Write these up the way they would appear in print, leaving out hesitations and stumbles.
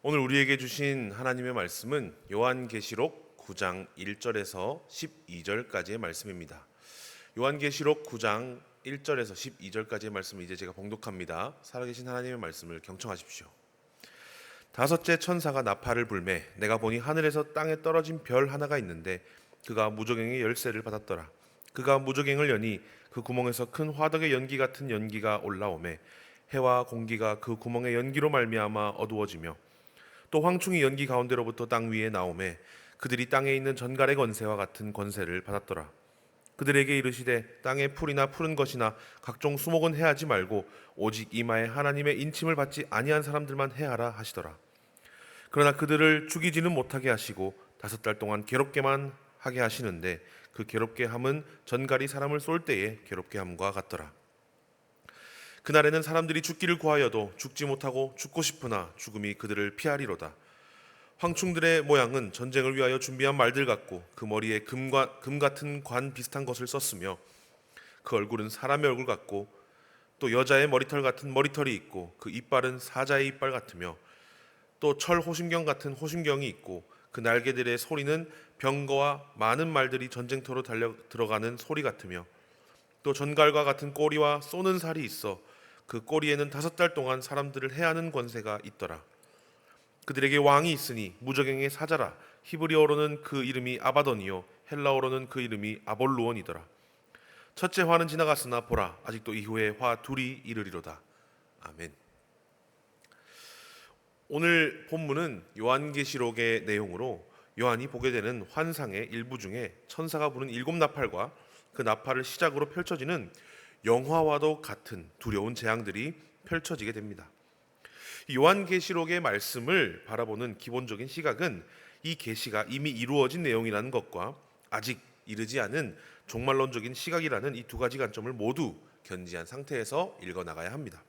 오늘 우리에게 주신 하나님의 말씀은 요한계시록 9장 1절에서 12절까지의 말씀입니다. 요한계시록 9장 1절에서 12절까지의 말씀을 이제 제가 봉독합니다. 살아계신 하나님의 말씀을 경청하십시오. 다섯째 천사가 나팔을 불매 내가 보니 하늘에서 땅에 떨어진 별 하나가 있는데 그가 무저갱의 열쇠를 받았더라. 그가 무저갱을 여니 그 구멍에서 큰 화덕의 연기 같은 연기가 올라오매 해와 공기가 그 구멍의 연기로 말미암아 어두워지며 또 황충이 연기 가운데로부터 땅 위에 나오매 그들이 땅에 있는 전갈의 권세와 같은 권세를 받았더라. 그들에게 이르시되 땅의 풀이나 푸른 것이나 각종 수목은 해하지 말고 오직 이마에 하나님의 인침을 받지 아니한 사람들만 해하라 하시더라. 그러나 그들을 죽이지는 못하게 하시고 5달 동안 괴롭게만 하게 하시는데 그 괴롭게 함은 전갈이 사람을 쏠 때에 괴롭게 함과 같더라. 그날에는 사람들이 죽기를 구하여도 죽지 못하고 죽고 싶으나 죽음이 그들을 피하리로다. 황충들의 모양은 전쟁을 위하여 준비한 말들 같고 그 머리에 금 같은 관 비슷한 것을 썼으며 그 얼굴은 사람의 얼굴 같고 또 여자의 머리털 같은 머리털이 있고 그 이빨은 사자의 이빨 같으며 또 철 호심경 같은 호심경이 있고 그 날개들의 소리는 병거와 많은 말들이 전쟁터로 달려 들어가는 소리 같으며 또 전갈과 같은 꼬리와 쏘는 살이 있어 그 꼬리에는 5달 동안 사람들을 해하는 권세가 있더라. 그들에게 왕이 있으니 무저갱의 사자라. 히브리어로는 그 이름이 아바돈이요 헬라어로는 그 이름이 아볼루온이더라. 첫째 화는 지나갔으나 보라 아직도 이후에 화 둘이 이르리로다. 아멘. 오늘 본문은 요한계시록의 내용으로 요한이 보게 되는 환상의 일부 중에 천사가 부는 7나팔과 그 나팔을 시작으로 펼쳐지는 영화와도 같은 두려운 재앙들이 펼쳐지게 됩니다. 요한계시록의 말씀을 바라보는 기본적인 시각은 이 계시가 이미 이루어진 내용이라는 것과 아직 이르지 않은 종말론적인 시각이라는 이 두 가지 관점을 모두 견지한 상태에서 읽어나가야 합니다.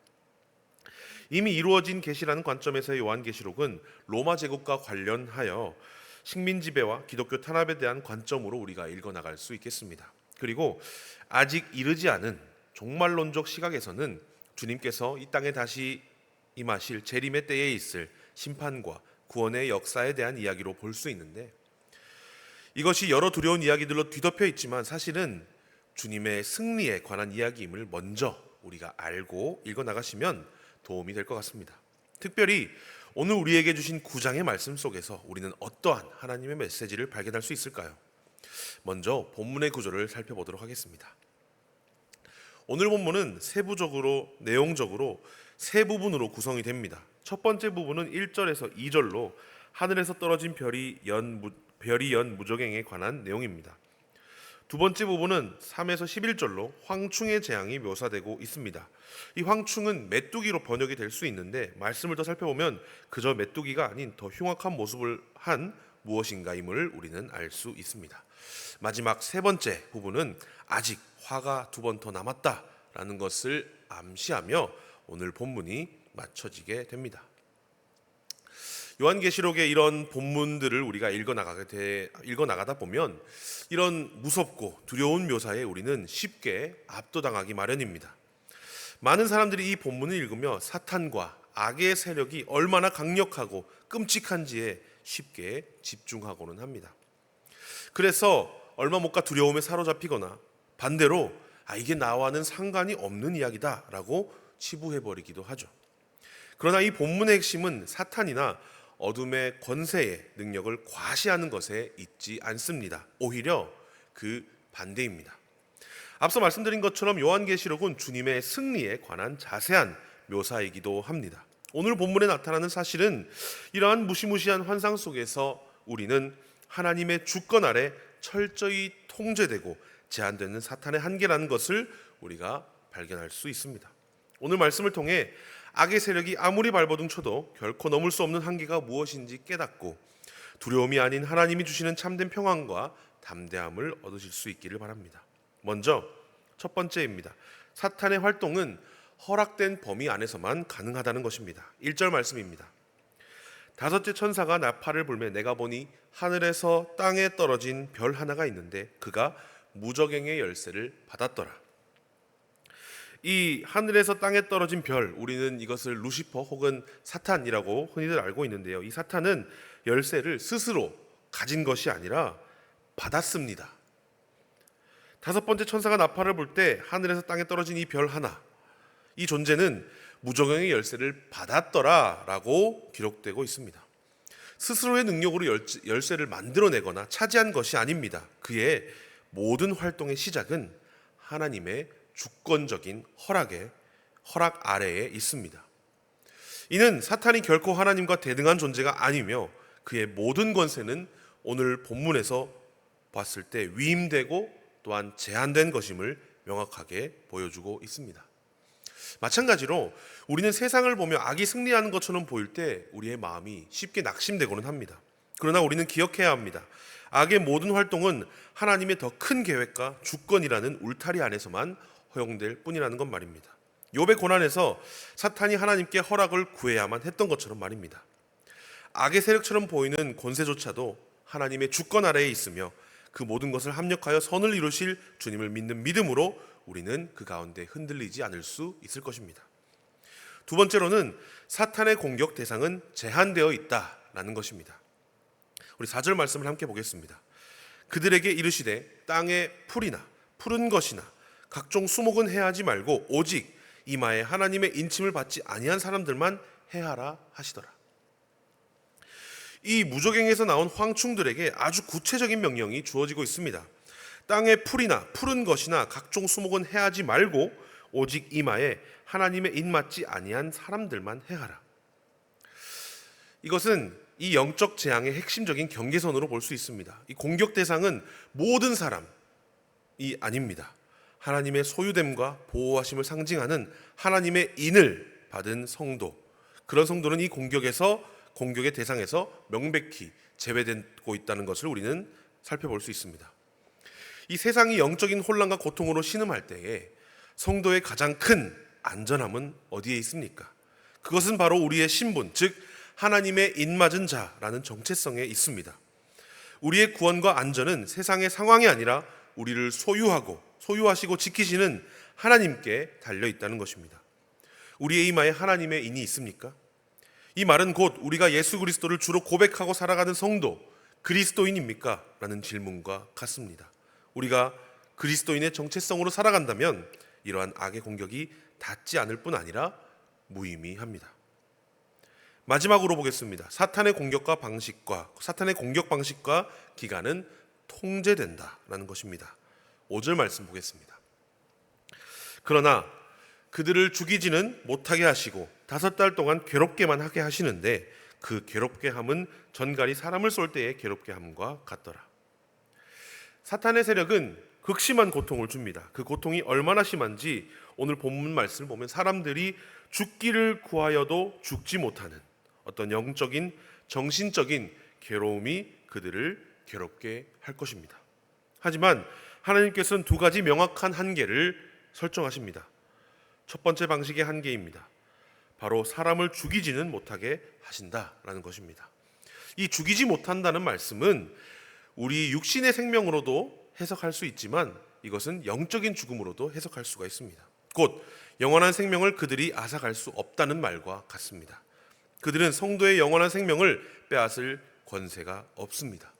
이미 이루어진 계시라는 관점에서의 요한계시록은 로마 제국과 관련하여 식민 지배와 기독교 탄압에 대한 관점으로 우리가 읽어나갈 수 있겠습니다. 그리고 아직 이르지 않은 종말론적 시각에서는 주님께서 이 땅에 다시 임하실 재림의 때에 있을 심판과 구원의 역사에 대한 이야기로 볼 수 있는데, 이것이 여러 두려운 이야기들로 뒤덮여 있지만 사실은 주님의 승리에 관한 이야기임을 먼저 우리가 알고 읽어나가시면 도움이 될 것 같습니다. 특별히 오늘 우리에게 주신 9장의 말씀 속에서 우리는 어떠한 하나님의 메시지를 발견할 수 있을까요? 먼저 본문의 구조를 살펴보도록 하겠습니다. 오늘 본문은 세부적으로 내용적으로 세 부분으로 구성이 됩니다. 첫 번째 부분은 1절에서 2절로 하늘에서 떨어진 별이 연 무저갱에 관한 내용입니다. 두 번째 부분은 3에서 11절로 황충의 재앙이 묘사되고 있습니다. 이 황충은 메뚜기로 번역이 될 수 있는데 말씀을 더 살펴보면 그저 메뚜기가 아닌 더 흉악한 모습을 한 무엇인가임을 우리는 알 수 있습니다. 마지막 세 번째 부분은 아직 화가 2번 더 남았다라는 것을 암시하며 오늘 본문이 맞춰지게 됩니다. 요한계시록의 이런 본문들을 우리가 읽어나가다 보면 이런 무섭고 두려운 묘사에 우리는 쉽게 압도당하기 마련입니다. 많은 사람들이 이 본문을 읽으며 사탄과 악의 세력이 얼마나 강력하고 끔찍한지에 쉽게 집중하고는 합니다. 그래서 얼마 못 가 두려움에 사로잡히거나 반대로 이게 나와는 상관이 없는 이야기다라고 치부해버리기도 하죠. 그러나 이 본문의 핵심은 사탄이나 어둠의 권세의 능력을 과시하는 것에 있지 않습니다. 오히려 그 반대입니다. 앞서 말씀드린 것처럼 요한계시록은 주님의 승리에 관한 자세한 묘사이기도 합니다. 오늘 본문에 나타나는 사실은 이러한 무시무시한 환상 속에서 우리는 하나님의 주권 아래 철저히 통제되고 제한되는 사탄의 한계라는 것을 우리가 발견할 수 있습니다. 오늘 말씀을 통해 악의 세력이 아무리 발버둥 쳐도 결코 넘을 수 없는 한계가 무엇인지 깨닫고 두려움이 아닌 하나님이 주시는 참된 평안과 담대함을 얻으실 수 있기를 바랍니다. 먼저 첫 번째입니다. 사탄의 활동은 허락된 범위 안에서만 가능하다는 것입니다. 1절 말씀입니다. 다섯째 천사가 나팔을 불매 내가 보니 하늘에서 땅에 떨어진 별 하나가 있는데 그가 무저갱의 열쇠를 받았더라. 이 하늘에서 땅에 떨어진 별, 우리는 이것을 루시퍼 혹은 사탄이라고 흔히들 알고 있는데요. 이 사탄은 열쇠를 스스로 가진 것이 아니라 받았습니다. 다섯 번째 천사가 나팔을 불 때 하늘에서 땅에 떨어진 이 별 하나, 이 존재는 무저경의 열쇠를 받았더라라고 기록되고 있습니다. 스스로의 능력으로 열쇠를 만들어내거나 차지한 것이 아닙니다. 그의 모든 활동의 시작은 하나님의 주권적인 허락 아래에 있습니다. 이는 사탄이 결코 하나님과 대등한 존재가 아니며 그의 모든 권세는 오늘 본문에서 봤을 때 위임되고 또한 제한된 것임을 명확하게 보여주고 있습니다. 마찬가지로 우리는 세상을 보며 악이 승리하는 것처럼 보일 때 우리의 마음이 쉽게 낙심되고는 합니다. 그러나 우리는 기억해야 합니다. 악의 모든 활동은 하나님의 더 큰 계획과 주권이라는 울타리 안에서만 허용될 뿐이라는 것 말입니다. 욥의 고난에서 사탄이 하나님께 허락을 구해야만 했던 것처럼 말입니다. 악의 세력처럼 보이는 권세조차도 하나님의 주권 아래에 있으며 그 모든 것을 합력하여 선을 이루실 주님을 믿는 믿음으로 우리는 그 가운데 흔들리지 않을 수 있을 것입니다. 두 번째로는 사탄의 공격 대상은 제한되어 있다라는 것입니다. 우리 4절 말씀을 함께 보겠습니다. 그들에게 이르시되 땅의 풀이나 푸른 것이나 각종 수목은 해하지 말고 오직 이마에 하나님의 인침을 받지 아니한 사람들만 해하라 하시더라. 이 무저갱에서 나온 황충들에게 아주 구체적인 명령이 주어지고 있습니다. 땅의 풀이나 푸른 것이나 각종 수목은 해하지 말고 오직 이마에 하나님의 인맞지 아니한 사람들만 해하라. 이것은 이 영적 재앙의 핵심적인 경계선으로 볼 수 있습니다. 이 공격 대상은 모든 사람이 아닙니다. 하나님의 소유됨과 보호하심을 상징하는 하나님의 인을 받은 성도, 그런 성도는 이 공격의 대상에서 명백히 제외되고 있다는 것을 우리는 살펴볼 수 있습니다. 이 세상이 영적인 혼란과 고통으로 신음할 때에 성도의 가장 큰 안전함은 어디에 있습니까? 그것은 바로 우리의 신분, 즉 하나님의 인맞은 자라는 정체성에 있습니다. 우리의 구원과 안전은 세상의 상황이 아니라 우리를 소유하시고 지키시는 하나님께 달려 있다는 것입니다. 우리의 이마에 하나님의 인이 있습니까? 이 말은 곧 우리가 예수 그리스도를 주로 고백하고 살아가는 성도, 그리스도인입니까? 라는 질문과 같습니다. 우리가 그리스도인의 정체성으로 살아간다면 이러한 악의 공격이 닿지 않을 뿐 아니라 무의미합니다. 마지막으로 보겠습니다. 사탄의 공격 방식과 기간은 통제된다라는 것입니다. 5절 말씀 보겠습니다. 그러나 그들을 죽이지는 못하게 하시고 5달 동안 괴롭게만 하게 하시는데 그 괴롭게 함은 전갈이 사람을 쏠 때의 괴롭게 함과 같더라. 사탄의 세력은 극심한 고통을 줍니다. 그 고통이 얼마나 심한지 오늘 본문 말씀을 보면 사람들이 죽기를 구하여도 죽지 못하는 어떤 영적인 정신적인 괴로움이 그들을 괴롭게 할 것입니다. 하지만 하나님께서는 두 가지 명확한 한계를 설정하십니다. 첫 번째 방식의 한계입니다. 바로 사람을 죽이지는 못하게 하신다라는 것입니다. 이 죽이지 못한다는 말씀은 우리 육신의 생명으로도 해석할 수 있지만 이것은 영적인 죽음으로도 해석할 수가 있습니다. 곧 영원한 생명을 그들이 앗아갈 수 없다는 말과 같습니다. 그들은 성도의 영원한 생명을 빼앗을 권세가 없습니다.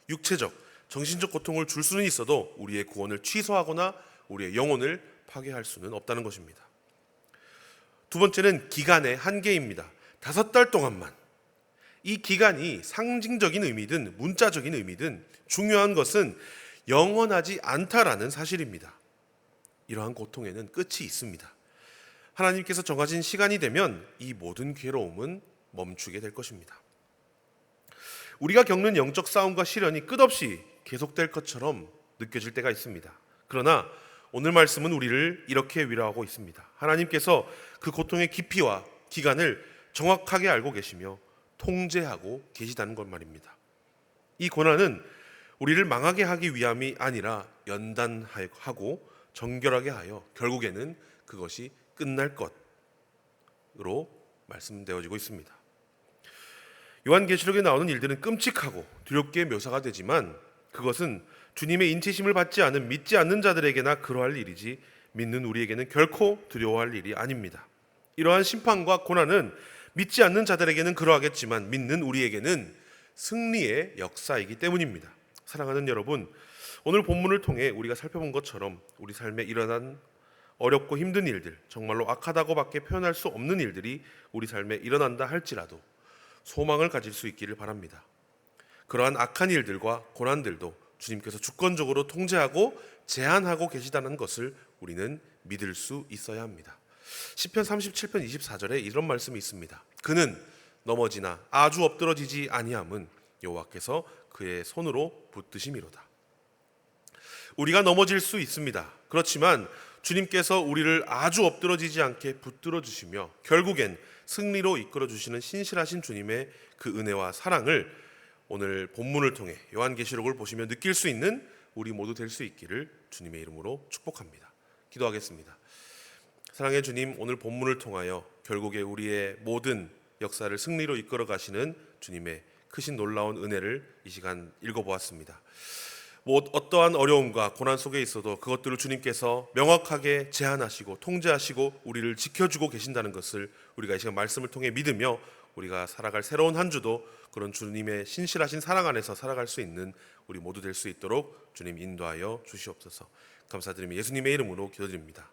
육체적, 정신적 고통을 줄 수는 있어도 우리의 구원을 취소하거나 우리의 영혼을 파괴할 수는 없다는 것입니다. 두 번째는 기간의 한계입니다. 5달 동안만. 이 기간이 상징적인 의미든 문자적인 의미든 중요한 것은 영원하지 않다라는 사실입니다. 이러한 고통에는 끝이 있습니다. 하나님께서 정하신 시간이 되면 이 모든 괴로움은 멈추게 될 것입니다. 우리가 겪는 영적 싸움과 시련이 끝없이 계속될 것처럼 느껴질 때가 있습니다. 그러나 오늘 말씀은 우리를 이렇게 위로하고 있습니다. 하나님께서 그 고통의 깊이와 기간을 정확하게 알고 계시며 통제하고 계시다는 것 말입니다. 이 고난은 우리를 망하게 하기 위함이 아니라 연단하고 정결하게 하여 결국에는 그것이 끝날 것으로 말씀되어지고 있습니다. 요한계시록에 나오는 일들은 끔찍하고 두렵게 묘사가 되지만 그것은 주님의 인치심을 받지 않은 믿지 않는 자들에게나 그러할 일이지 믿는 우리에게는 결코 두려워할 일이 아닙니다. 이러한 심판과 고난은 믿지 않는 자들에게는 그러하겠지만 믿는 우리에게는 승리의 역사이기 때문입니다. 사랑하는 여러분, 오늘 본문을 통해 우리가 살펴본 것처럼 우리 삶에 일어난 어렵고 힘든 일들, 정말로 악하다고밖에 표현할 수 없는 일들이 우리 삶에 일어난다 할지라도 소망을 가질 수 있기를 바랍니다. 그러한 악한 일들과 고난들도 주님께서 주권적으로 통제하고 제한하고 계시다는 것을 우리는 믿을 수 있어야 합니다. 시편 37편 24절에 이런 말씀이 있습니다. 그는 넘어지나 아주 엎드러지지 아니함은 여호와께서 그의 손으로 붙드심이로다. 우리가 넘어질 수 있습니다. 그렇지만 주님께서 우리를 아주 엎드러지지 않게 붙들어 주시며 결국엔 승리로 이끌어 주시는 신실하신 주님의 그 은혜와 사랑을 오늘 본문을 통해 요한계시록을 보시며 느낄 수 있는 우리 모두 될 수 있기를 주님의 이름으로 축복합니다. 기도하겠습니다. 사랑의 주님, 오늘 본문을 통하여 결국에 우리의 모든 역사를 승리로 이끌어 가시는 주님의 크신 놀라운 은혜를 이 시간 읽어보았습니다. 어떠한 어려움과 고난 속에 있어도 그것들을 주님께서 명확하게 제한하시고 통제하시고 우리를 지켜주고 계신다는 것을 우리가 이 시간 말씀을 통해 믿으며 우리가 살아갈 새로운 한 주도 그런 주님의 신실하신 사랑 안에서 살아갈 수 있는 우리 모두 될 수 있도록 주님 인도하여 주시옵소서. 감사드리며 예수님의 이름으로 기도드립니다.